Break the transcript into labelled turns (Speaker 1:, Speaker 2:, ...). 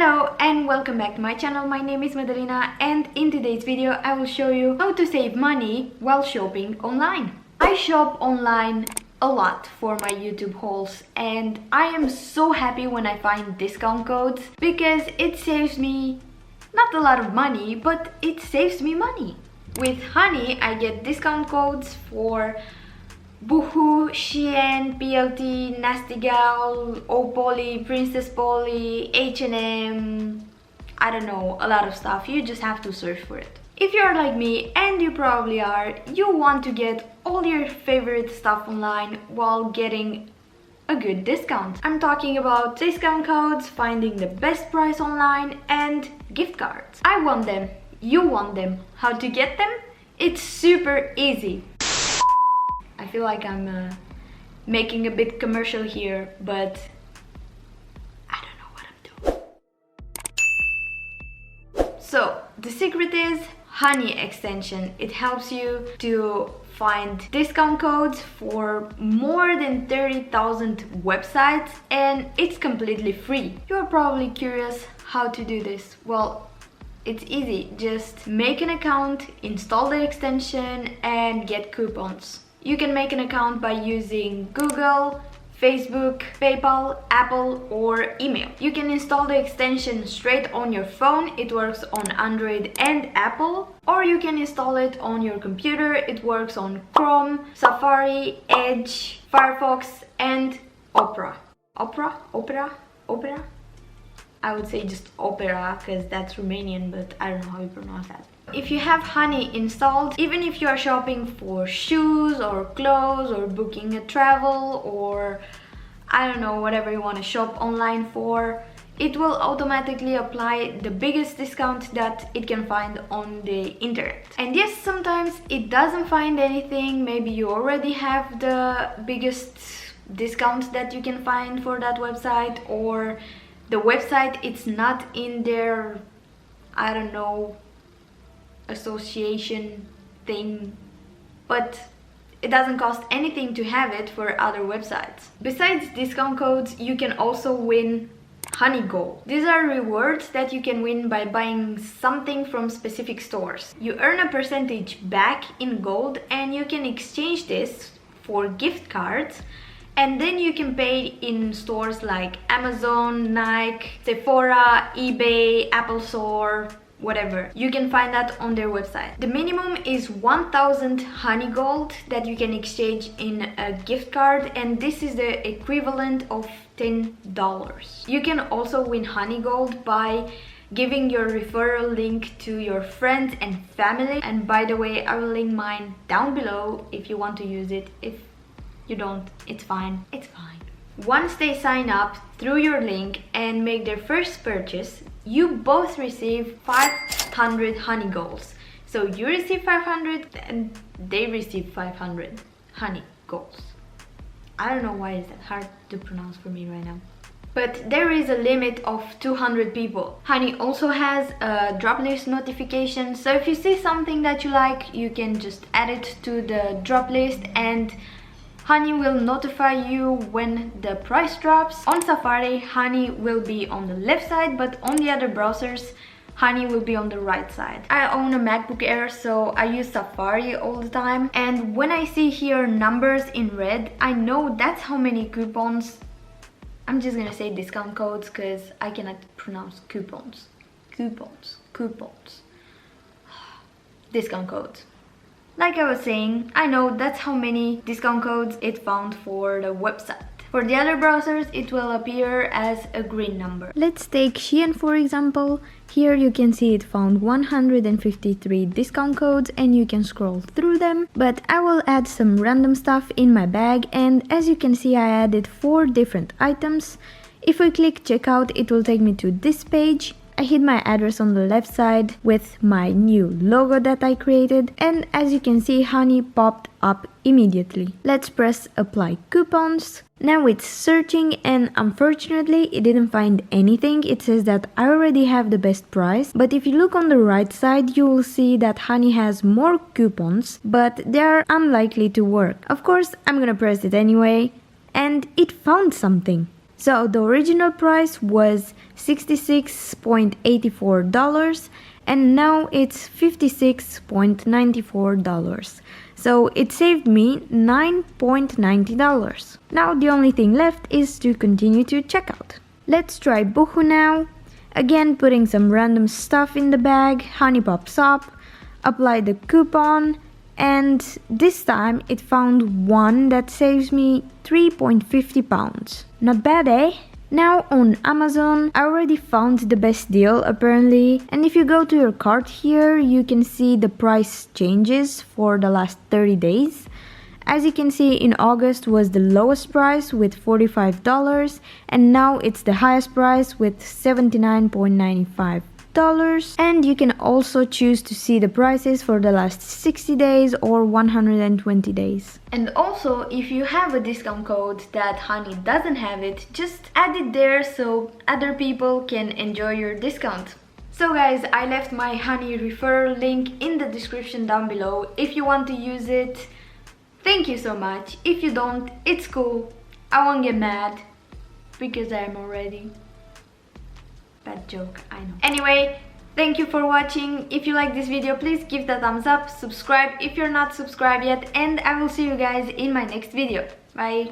Speaker 1: Hello and welcome back to my channel. My name is Madalina and in today's video I will show you how to save money while shopping online. I shop online a lot for my YouTube hauls and I am so happy when I find discount codes because it saves me not a lot of money, but it saves me money. With Honey I get discount codes for Boohoo, Shein, PLT, Nasty Gal, Opoly, Princess Polly, H&M, I don't know, a lot of stuff. You just have to search for it. If you're like me, and you probably are, you want to get all your favorite stuff online while getting a good discount. I'm talking about discount codes, finding the best price online, and gift cards. I want them, you want them. How to get them? It's super easy. I feel like I'm making a bit commercial here, but I don't know what I'm doing. So, the secret is Honey extension. It helps you to find discount codes for more than 30,000 websites and it's completely free. You're probably curious how to do this. Well, it's easy. Just make an account, install the extension and get coupons. You can make an account by using Google, Facebook, PayPal, Apple or email. You can install the extension straight on your phone. It works on Android and Apple. Or you can install it on your computer. It works on Chrome, Safari, Edge, Firefox and Opera. Opera? I would say just Opera because that's Romanian, but I don't know how you pronounce that. If you have Honey installed, even if you are shopping for shoes or clothes or booking a travel or I don't know, whatever you want to shop online for, it will automatically apply the biggest discount that it can find on the internet. And yes, sometimes it doesn't find anything. Maybe you already have the biggest discount that you can find for that website, or the website it's not in their, I don't know, association thing, but it doesn't cost anything to have it for other websites. Besides discount codes, you can also win Honey Gold. These are rewards that you can win by buying something from specific stores. You earn a percentage back in gold and you can exchange this for gift cards, and then you can pay in stores like Amazon, Nike, Sephora, eBay, Apple Store, whatever. You can find that on their website. The minimum is 1000 Honey Gold that you can exchange in a gift card, and this is the equivalent of $10. You can also win Honey Gold by giving your referral link to your friends and family, and by the way, I will link mine down below if you want to use it. If you don't, it's fine. It's fine. Once they sign up through your link and make their first purchase, you both receive 500 Honey Golds. So you receive 500 and they receive 500 Honey Golds. I don't know why is that hard to pronounce for me right now. But there is a limit of 200 people. Honey also has a drop list notification. So if you see something that you like, you can just add it to the drop list and Honey will notify you when the price drops. On Safari, Honey will be on the left side, but on the other browsers, Honey will be on the right side. I own a MacBook Air, so I use Safari all the time. And when I see here numbers in red, I know that's how many coupons. I'm just gonna say discount codes because I cannot pronounce coupons. Coupons. Discount codes. Like I was saying, I know that's how many discount codes it found for the website. For the other browsers, it will appear as a green number. Let's take Shein for example. Here you can see it found 153 discount codes and you can scroll through them. But I will add some random stuff in my bag, and as you can see I added 4 different items. If we click checkout, it will take me to this page. I hid my address on the left side with my new logo that I created, and as you can see, Honey popped up immediately. Let's press apply coupons. Now it's searching and unfortunately it didn't find anything. It says that I already have the best price, but if you look on the right side you will see that Honey has more coupons, but they are unlikely to work. Of course, I'm gonna press it anyway and it found something. So the original price was $66.84 and now it's $56.94. So it saved me $9.90. Now the only thing left is to continue to checkout. Let's try Boohoo now. Again, putting some random stuff in the bag, honey pops up, apply the coupon, and this time it found one that saves me 3.50 pounds. Not bad, eh? Now on Amazon, I already found the best deal apparently, and if you go to your cart here, you can see the price changes for the last 30 days. As you can see, in August was the lowest price with $45 and now it's the highest price with $79.95. And you can also choose to see the prices for the last 60 days or 120 days. And also, if you have a discount code that Honey doesn't have it, just add it there so other people can enjoy your discount. So guys, I left my Honey referral link in the description down below if you want to use it. Thank you so much. If you don't, it's cool. I won't get mad because I am already. Bad joke, I know. Anyway, thank you for watching. If you like this video, please give the thumbs up, subscribe if you're not subscribed yet, and I will see you guys in my next video. Bye.